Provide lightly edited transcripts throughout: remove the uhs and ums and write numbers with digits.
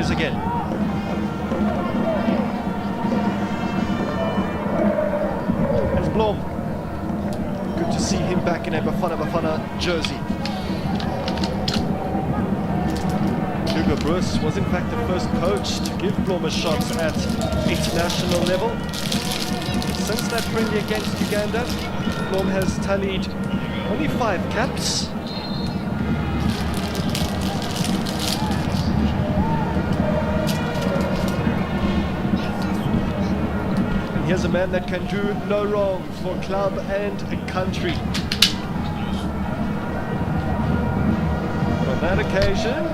continues again. There's Blom. Good to see him back in a Bafana jersey. Hugo Broos was in fact the first coach to give Blom a shot at international level. Since that friendly against Uganda, Blom has tallied only 5 caps. And here's a man that can do no wrong for club and a country. But on that occasion,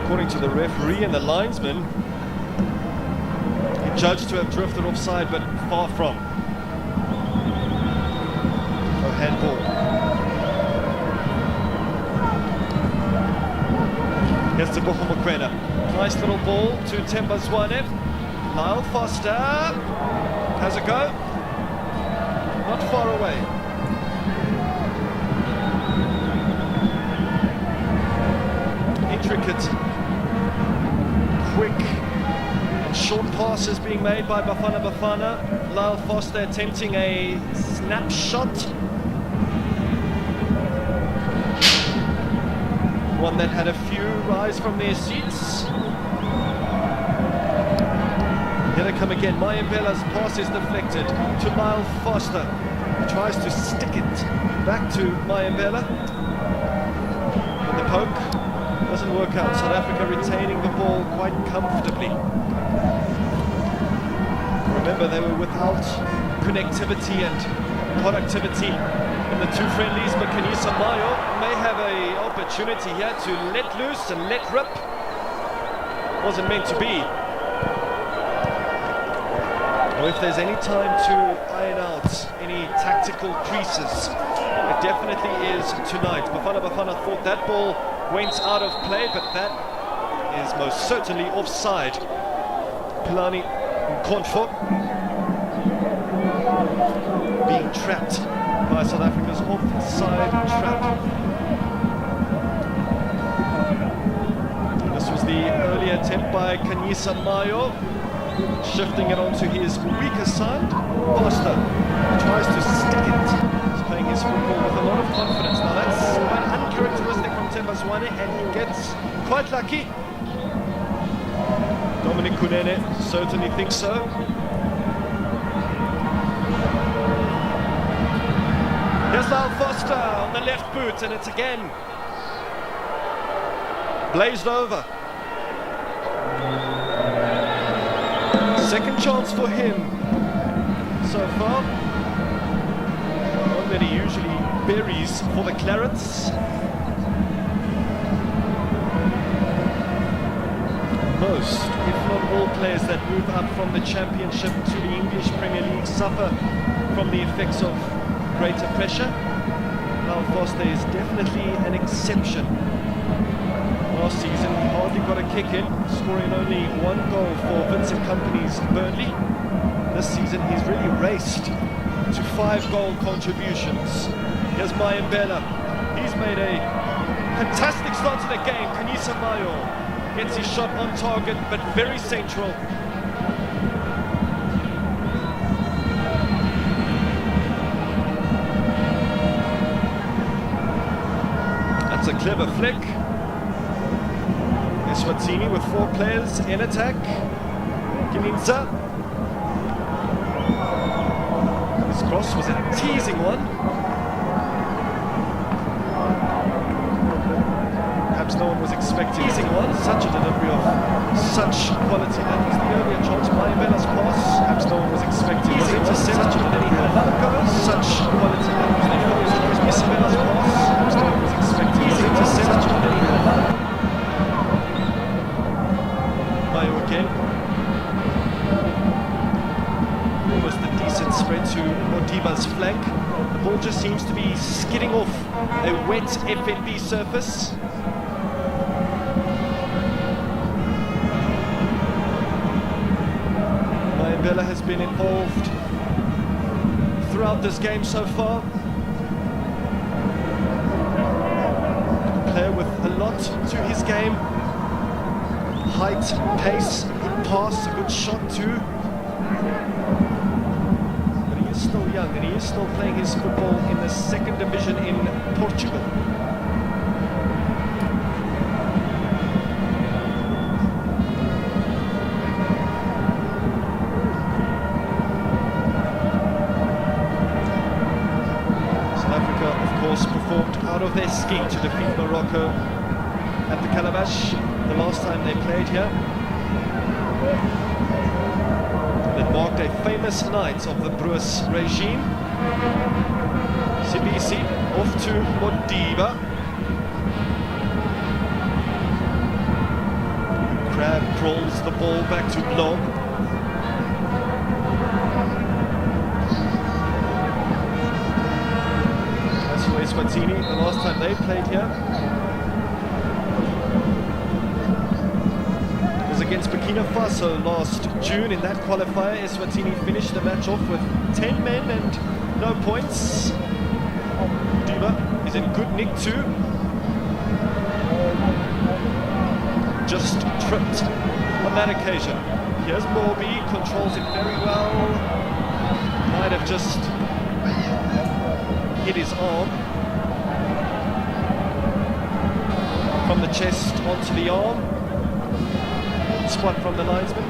according to the referee and the linesman, he judged to have drifted offside, but far from. No handball. Here's to Bochum Mokoena. Nice little ball to Themba Zwane. Lyle Foster has a go. Not far away. Intricate, quick and short passes being made by Bafana. Lyle Foster attempting a snapshot. One that had a few rise from their seats. Here they come again. Mayimbella's pass is deflected to Lyle Foster. He tries to stick it back to Mayimbbela. But the poke doesn't work out. South Africa retaining the ball quite comfortably. Remember, they were without connectivity and productivity in the 2 friendlies, but Kanyisa Mayo may have an opportunity here to let loose and let rip. Wasn't meant to be. Or if there's any time to iron out any tactical creases, it definitely is tonight. Bafana thought that ball went out of play, but that is most certainly offside. Pilani Nkonfo being trapped by South Africa's offside trap. This was the earlier attempt by Kanyisa Mayo, shifting it onto his weaker side. Foster tries to stick it. He's playing his football with a lot of confidence. Now that's quite uncharacteristic from Themba Zwane, and he gets quite lucky. Dominic Kunene certainly thinks so. Here's Lyle Foster on the left boot, and it's again blazed over. Second chance for him so far. One that he usually buries for the Clarets. Most, if not all, players that move up from the Championship to the English Premier League suffer from the effects of greater pressure. Lyle Foster is definitely an exception. Last season he hardly got a kick in, scoring only 1 goal for Vincent Kompany's Burnley. This season he's really raced to 5 goal contributions. Here's Mayimbbela. He's made a fantastic start to the game. Kanyisa Mayo gets his shot on target, but very central. That's a clever flick. Eswatini with 4 players in attack. Gininza. This cross was a teasing one. Perhaps no one was expecting teasing one. Such a delivery of such quality. That was the earlier chance. Mayimbella's pass. Perhaps no one was expecting. Was intercepted. Then he had another go. Such quality. That was the earlier chance. Mayimbella's pass. Perhaps no one was expecting. Was intercepted. Then he had another. Mayo again. Almost a decent spread to Modiba's flank. The ball just seems to be skidding off a wet FNB surface. Mayimbbela has been involved throughout this game so far. A player with a lot to his game. height, pace, good pass, a good shot too. But he is still young and he is still playing his football in the second division in Portugal. Performed out of their ski to defeat Morocco at the Calabash the last time they played here. That marked a famous night of the Bruce regime. Sibisi off to Modiba. Crab crawls the ball back to Blom. Eswatini, the last time they played here was against Burkina Faso last June. In that qualifier, Eswatini finished the match off with 10 men and no points. Diba is in good nick too. Just tripped on that occasion. Here's Morby, controls it very well. Might have just hit his arm. From the chest onto the arm. Spot from the linesman.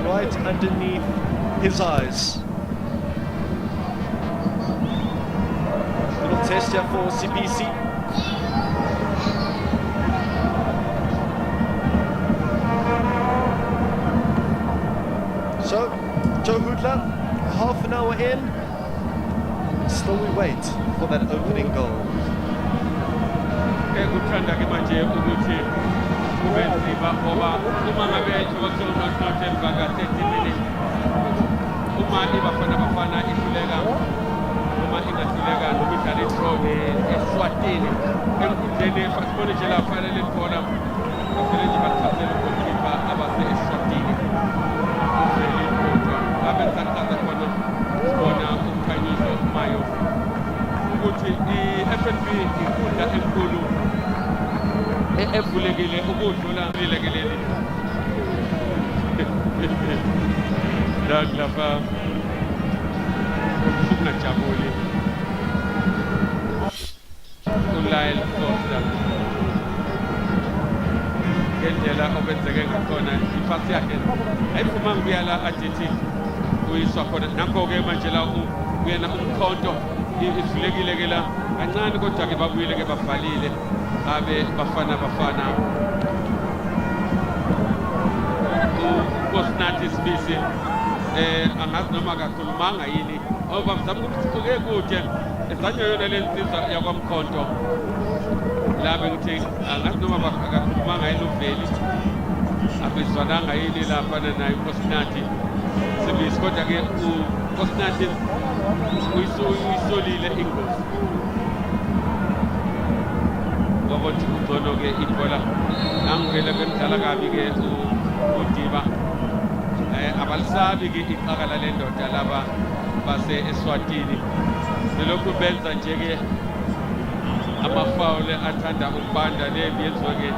Right underneath his eyes. Little test here for Sibisi. So, Joe Hoodler, half an hour in. Still we wait for that opening goal. Kuthanda ke manje ukuthi kube nzima ngoba uma ngabe ijokothelo not emva ka 30 minutes uma Bafana ihluleka noma ingahluleka noma idlala i-draw Eswatini enkundleni fasibone nje la fanele khona kufanele nje bathathele goalkeeper abase Eswatini uveli kodwa abenza kanza khona sibona umkhanyiso mayo ukuthi i-FNB inkundla enkulu evulekile ukudlula lekeleli lapha ungajabuli uLyle Costa ngendlela okwenzeke ngakhona ifasi yakhe ayiphuma ngibuya la ajithi uyiswa khona nakho-ke manje la uyena umkhonto ifulekile ke la kancane kodwa-ke babuyile ke bavalile abe Bafana uNkosinathi Sibisi angazi noma akakhulumanga yini ngoba mzama ukuthi uke kude esanye yona le nsizwa yakwamkhonto la bengithi angazi noma akakhulumanga yini uveli abezwananga yini lapha naye uNkosinathi Sibisi kodwa-ke uNkosinathi uyisolile ingozi ukuthi ugcono-ke ibhola angivele bemdlala kabi-ke uDiba abalisabi-ke iqakala lendoda laba base-Eswatini selokhu benza nje-ke amafawule athanda ukubanda le yenziwe-ke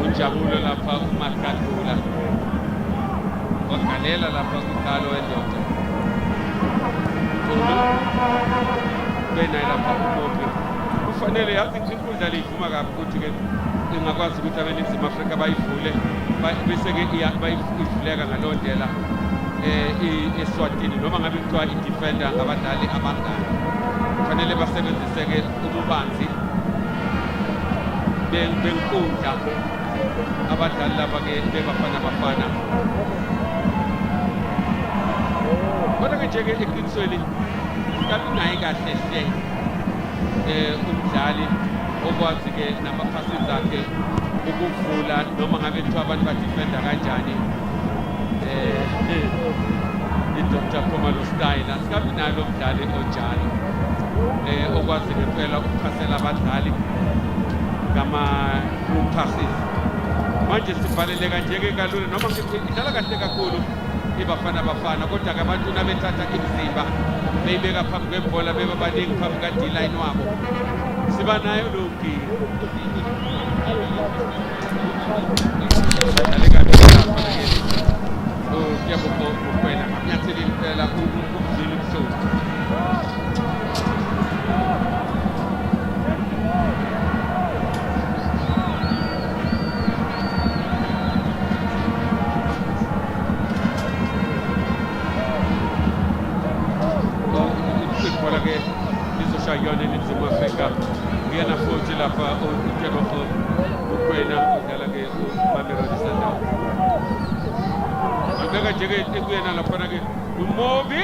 unjabulo lapha uMakadula wagalela lapha kudalo wendoda benaye lapha uMopi kufanele yazi inkundla leyivuma kabi ukuthi-ke ingakwazi ukuthi abeNingizimu Afrika bayivule bese-ke bayivuleka ngaleyo ndlela Eswatini noma ngabe kuthiwa i-defender ngabadlali abangani kufanele basebenzise-ke ububanzi benkundla abadlali laba-ke beBafana kodwa-ke nje-ke eqinisweni kabi naye kahle hle umdlali okwazi-ke namaphasses akhe ukuvula noma ngabe kuthiwa abantu badefenda kanjani i-Dr. Khumalo Style sikabi nalo mdlali onjalo okwazi ngempela ukuphasela abadlali ngama-passes manje sivaleleka nje-ke kalula noma idlala kahle kakhulu iBafana kodwa-ke abantu nabethatha imizimba beyibeka phambi kwebhola beba baningi phambi ka-D-line wabo siba nayo lo nkinga badlale kahle lapha ke Kuyabonga ukuphela nyatheli impela ukuzila ubusuku Bola ke lizoshayona eNingizimu Afrika ngiyana futhi lapha uThemba ukwena udlala ke uMamelodi Sundowns abeka nje ke ekuyena lapha ke uMobi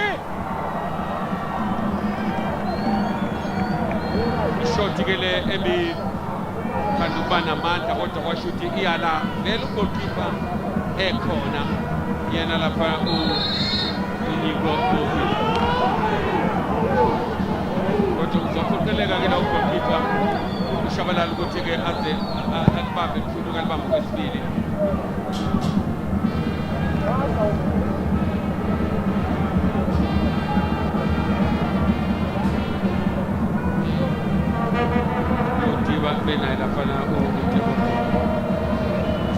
ishot ke le emi kanti uba namandla kodwa kwashuthi iyala vele ugoalkeeper ekhona yena lapha uNico kodwa uzofukeleka ke la ugoalkeeper ushabalala ukuthi ke aze alibambe mkhulu kalibambe kwesibili Udiba benayo lapha na uDiba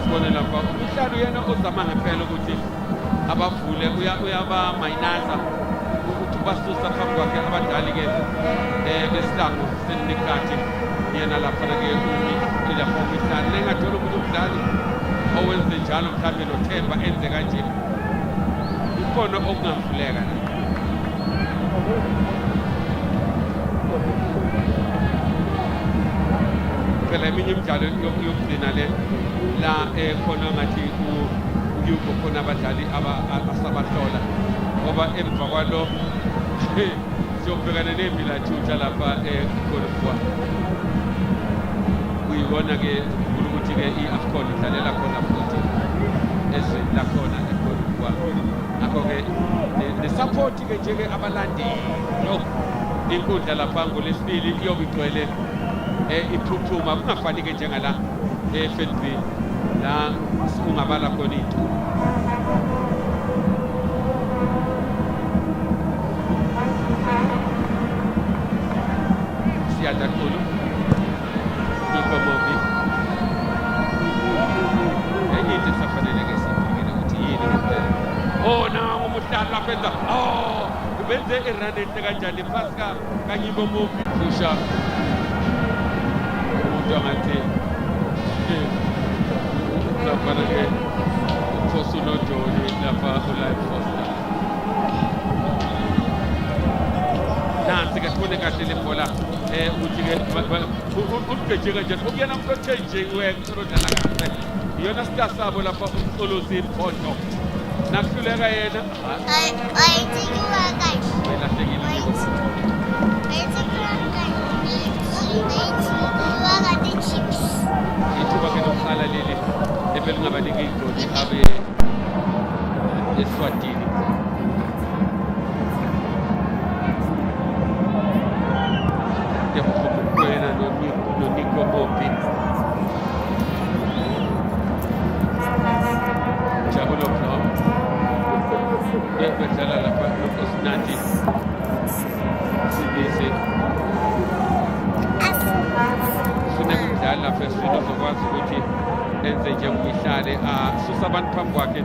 sibone lapha umhlalo yena ozama ngempela ukuthi abavule uyaba mayinaza ukuthi basusa phambi kwakhe abadali ke besihlangu senikhathi yena lapha ke ilapho umhlalo nengathola ukuthi umdlali owenze njalo mhlawumbe noThemba enze kanje ikhona okungavuleka phela eminye imidlalo yokugcina le la khona ngathi uyuko khona abadlali asabahlola ngoba emva kwalo siyobhekana nembila thutha lapha eGolfwa uyibona ke ukuthi ke iAfcon idlalela khona futhi ezweni lakhona eGolfwa ngakho ke nesupport ke nje ke abalandeli inkundla lapha ngolesibili iyobe igcwele iphuphuma kungafani ke njengala eFNB la ungabala khona into siyada khulu ikomobi enye into esafanele ke sibhekele ukuthi yini ngempela nawo umhlalo lapha enza benze irun enhle kanjani phasi kanyibo mobi kusha ngathi lapha ke Khosuno Joni lapha uLive Foster nansi ke sibone kahle le bola ukuthi ke ugejeka nje ukuyena umchange wedlala kahle iyona star sabo lapha uSolozi Mphoto nakuhluleka yena ayithikiwa kahle elahlekile ithuba ke lokuqala leli ebelingabaniki igoli abe Eswatini yena noNico Bopi Jabulo Pro bedlala lapha noKosnati Sibisi funeka umdlali lapha eswini uzokwazi ukuthi enze nje uyihlale susa abantu phambi kwakhe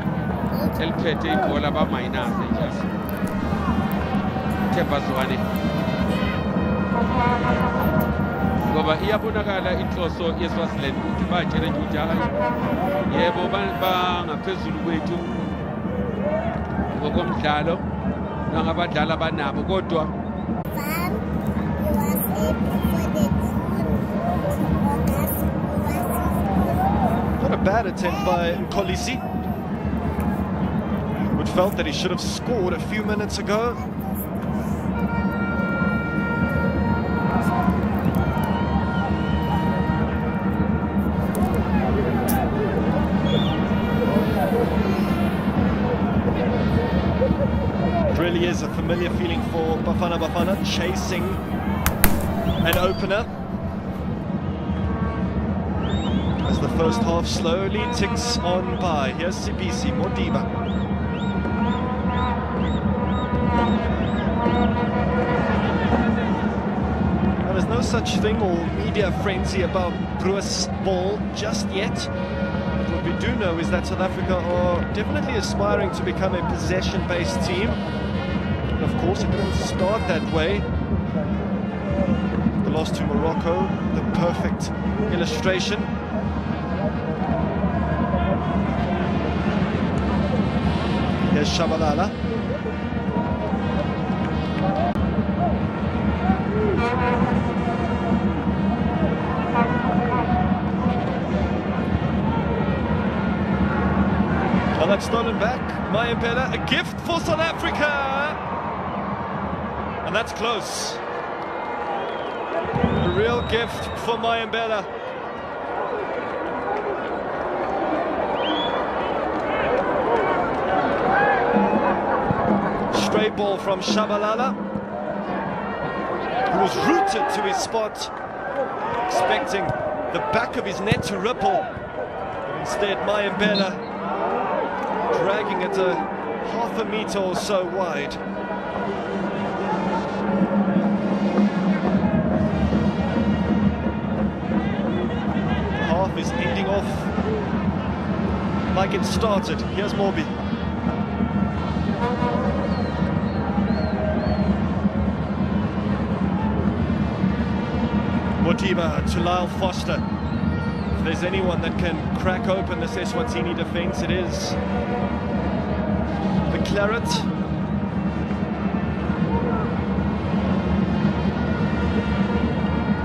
eliphethe ibhola bamayinaze nje Themba Zwane ngoba iyabonakala inhloso yeSwaziland ukuthi batshele nje ukuthi hayi yebo bangaphezulu kwethu ngokomdlalo nangabadlali abanabo kodwa Not a bad attempt by Kolisi, which felt that he should have scored a few minutes ago. It really is a familiar feeling for Bafana chasing an opener. As the first half slowly ticks on by. Here's Sibisi, Modiba. Now, there's no such thing or media frenzy about Bruce's ball just yet. What we do know is that South Africa are definitely aspiring to become a possession-based team. And of course, it didn't start that way. The loss to Morocco, the perfect illustration. Here's Shabalala. Well, that's stolen back. Mayembela, a gift for South Africa. And that's close. A real gift for Mayembela. Stray ball from Shabalala, who was rooted to his spot, expecting the back of his net to ripple. But instead, Mayembela dragging it a half a meter or so wide. The half is ending off like it started. Here's Morbi. Modiba to Lyle Foster. If there's anyone that can crack open this Eswatini defence, it is the Claret.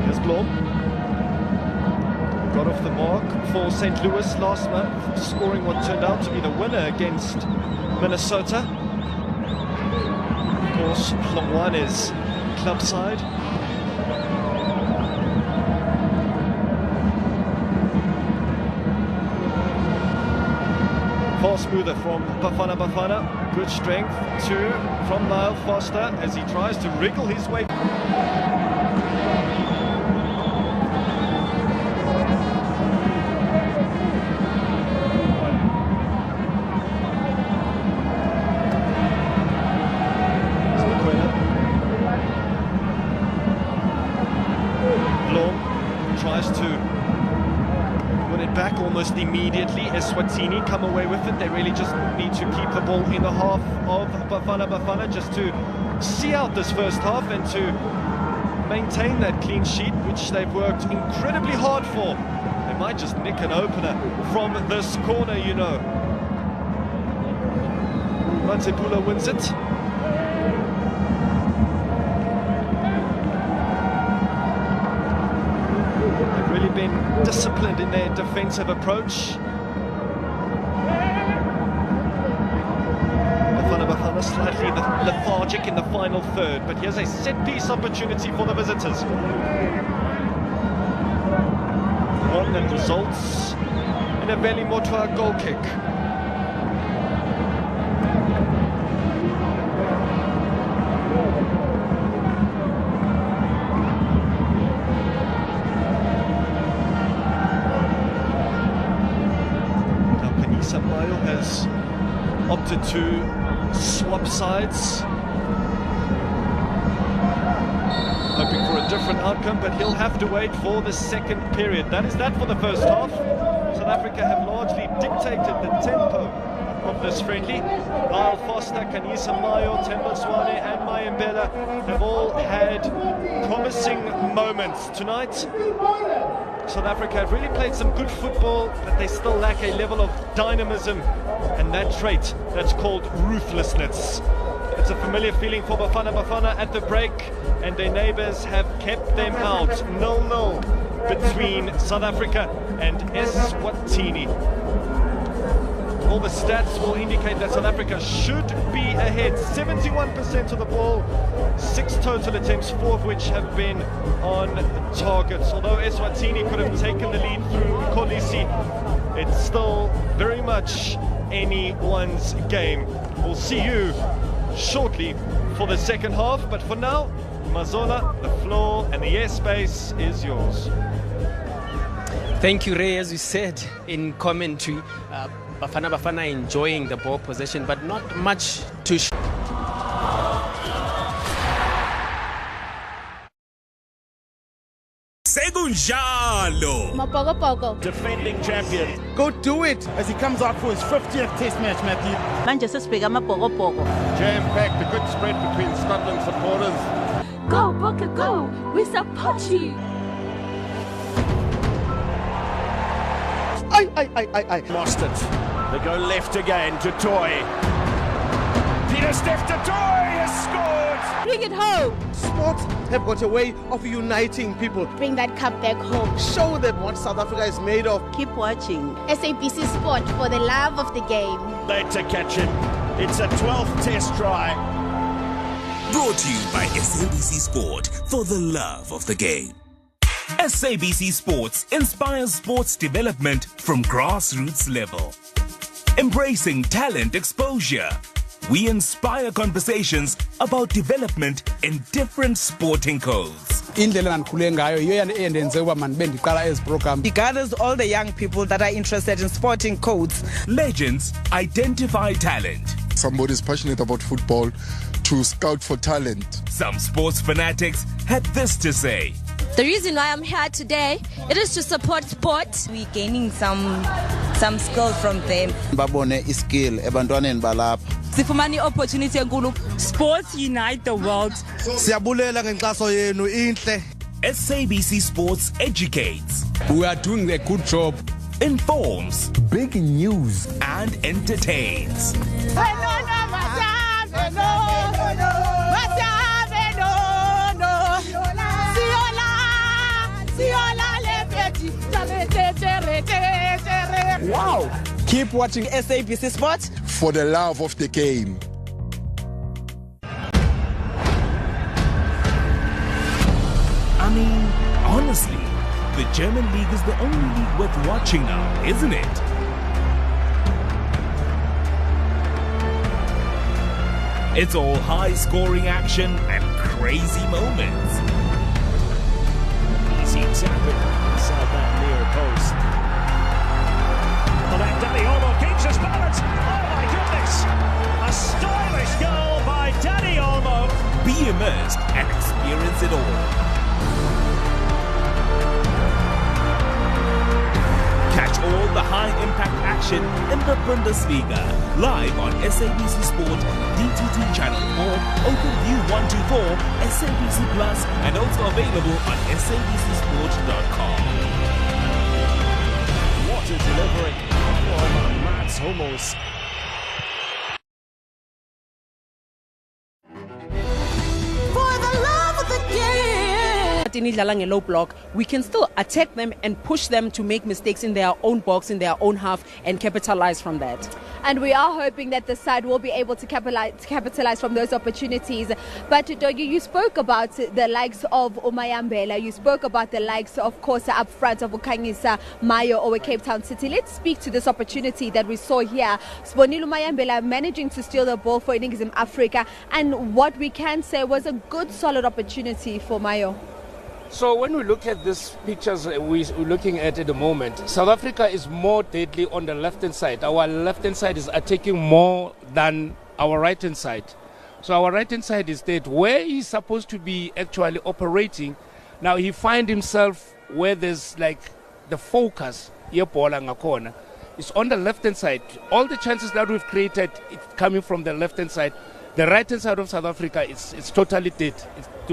Here's Blom. Got off the mark for St. Louis last month, scoring what turned out to be the winner against Minnesota. Of course, Hlongwane's club side. Far smoother from Bafana. Good strength too from Lyle Foster as he tries to wriggle his way. Blom tries to win it back almost immediately. Eswatini come away with it. They really just need to keep the ball in the half of Bafana just to see out this first half and to maintain that clean sheet, which they've worked incredibly hard for. They might just nick an opener from this corner, you know. Matsepula wins it. Really been disciplined in their defensive approach. Bafana slightly lethargic in the final third, but here's a set-piece opportunity for the visitors. One that results in a Veli Motwa goal kick. Mayo has opted to swap sides, hoping for a different outcome, but he'll have to wait for the second period. That is that for the first half. South Africa have largely dictated the tempo of this friendly. Lyle Foster, Kanisa Mayo, Temba Swane and Mayembela have all had promising moments tonight. South Africa have really played some good football, but they still lack a level of dynamism and that trait that's called ruthlessness. It's a familiar feeling for Bafana at the break, and their neighbours have kept them out. 0-0 between South Africa and Eswatini. All the stats will indicate that South Africa should be ahead. 71% of the ball, 6 total attempts, 4 of which have been on targets. Although Eswatini could have taken the lead through Kolisi, it's still very much anyone's game. We'll see you shortly for the second half, but for now, Mazola, the floor and the airspace is yours. Thank you, Ray. As you said in commentary, Bafana enjoying the ball possession, but not much to show. Segundo Kunjalo. Mapoko. Defending champion. Go do it as he comes out for his 50th test match, Matthew. Manchester Speaker Mapoko. Jam-packed, a good spread between Scotland supporters. Go, Boca, go! We support you! I lost it. They go left again to Toy. Peter Steph to Toy has scored! Bring it home! Sports have got a way of uniting people. Bring that cup back home. Show them what South Africa is made of. Keep watching. SABC Sport for the love of the game. Late to catch it. It's a 12th test try. Brought to you by SABC Sport for the love of the game. SABC Sports inspires sports development from grassroots level. Embracing talent exposure, we inspire conversations about development in different sporting codes. He gathers all the young people that are interested in sporting codes. Legends identify talent. Somebody is passionate about football to scout for talent. Some sports fanatics had this to say. The reason why I'm here today, it is to support sport. We're gaining some skill from them. Skill ebantwaneni balapha. Sifumani opportunity enkulu. Sports unite the world. Siyabulela ngenkxaso yenu inhle. SABC Sports educates. We are doing a good job. Informs. Breaking news. And entertains. Wow! Keep watching SABC Sports For the love of the game. I mean, honestly, the German league is the only league worth watching now, isn't it? It's all high-scoring action and crazy moments. Easy tapping inside that near post. Well, then Danny Olmo keeps his balance. Oh my goodness! A stylish goal by Danny Olmo. Be immersed and experience it all. Catch all the high-impact action in the Bundesliga live on SABC Sport, DTT Channel 4, OpenView 124, SABC Plus, and also available on sabcsport.com. What a delivery from Mats Hummels. In low block, we can still attack them and push them to make mistakes in their own box, in their own half, and capitalize from that. And we are hoping that the side will be able to capitalize from those opportunities. But Dogi, you spoke about the likes of Umayambela, you spoke about the likes, of course, up front of Ukangisa, Mayo, or Cape Town City. Let's speak to this opportunity that we saw here. Sibonile Umayambela managing to steal the ball for Iningizimu Africa, and what we can say was a good, solid opportunity for Mayo. So when we look at these pictures we're looking at the moment, South Africa is more deadly on the left-hand side. Our left-hand side is attacking more than our right-hand side. So our right-hand side is dead. Where he's supposed to be actually operating, now he finds himself where there's like the focus, it's on the left-hand side. All the chances that we've created, it's coming from the left-hand side. The right-hand side of South Africa is totally dead.